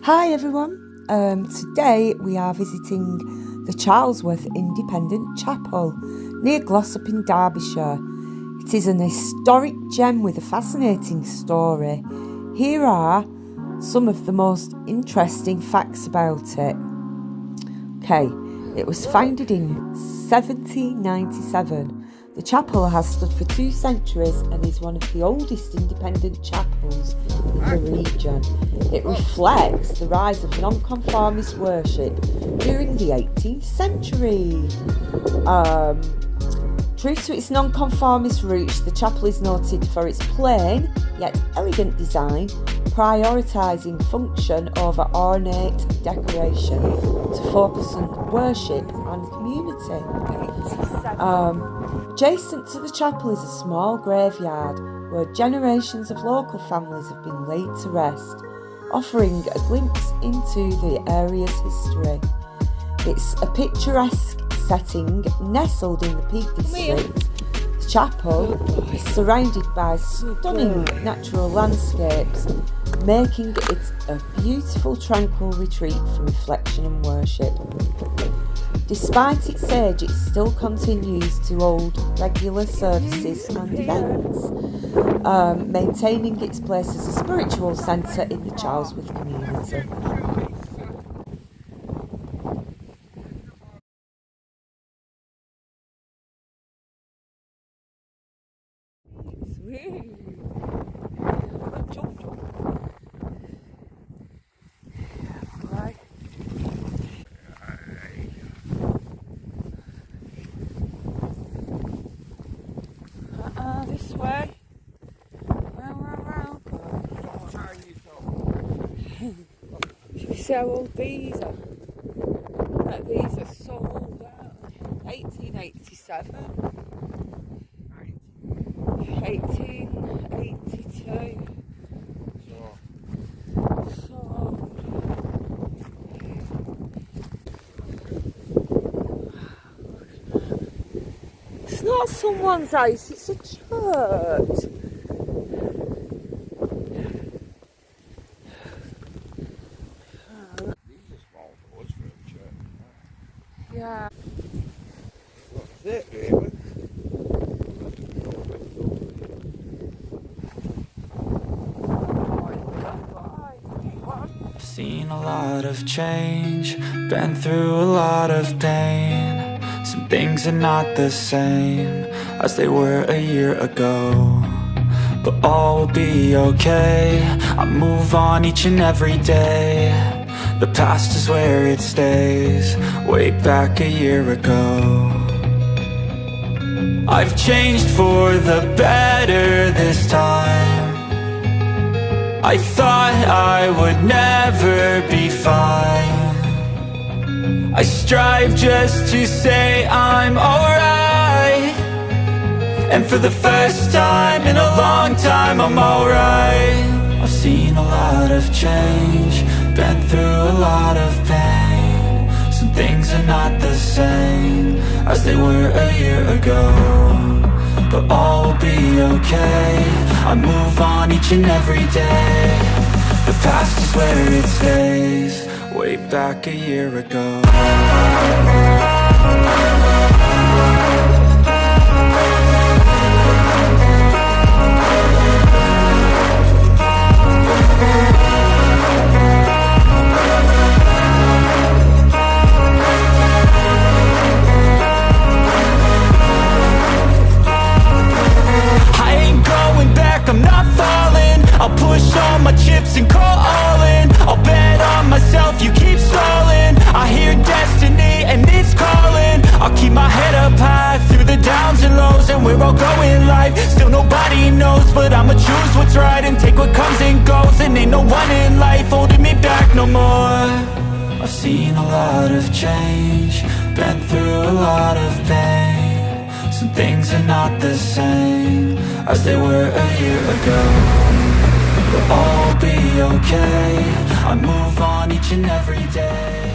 Hi everyone, today we are visiting the Charlesworth Independent Chapel near Glossop in Derbyshire. It is an historic gem with a fascinating story. Here are some of the most interesting facts about it. Okay, it was founded in 1797. The chapel has stood for 2 centuries and is one of the oldest independent chapels in the region. It reflects the rise of nonconformist worship during the 18th century. True to its nonconformist roots, the chapel is noted for its plain yet elegant design, prioritising function over ornate decoration to focus on worship and community. Adjacent to the chapel is a small graveyard where generations of local families have been laid to rest, offering a glimpse into the area's history. It's a picturesque setting nestled in the Peak District. The chapel is surrounded by stunning natural landscapes, making it a beautiful tranquil retreat for reflection and worship. Despite its age, it still continues to hold regular services and events, maintaining its place as a spiritual centre in the Charlesworth community. This way. Should we see how old these are? These are so old, aren't they? 1887. 1882. So old. It's not someone's house, it's a church. These are small doors for a church. Yeah. That's it, really. I've seen a lot of change, been through a lot of pain. Some things are not the same as they were a year ago, but all will be okay. I move on each and every day. The past is where it stays, way back a year ago. I've changed for the better this time. I thought I would never be fine. I strive just to say I'm alright, and for the first time in a long time I'm alright. I've seen a lot of change, been through a lot of pain. Some things are not the same as they were a year ago, but all will be okay. I move on each and every day. The past is where it stays, way back a year ago. I'm not falling, I'll push all my chips and call all in. I'll bet on myself, you keep stalling. I hear destiny and it's calling. I'll keep my head up high through the downs and lows, and we're all going live. Still nobody knows, but I'ma choose what's right and take what comes and goes. And ain't no one in life holding me back no more. I've seen a lot of change, been through a lot of pain. Some things are not the same as they were a year ago, but all will be okay. I move on each and every day.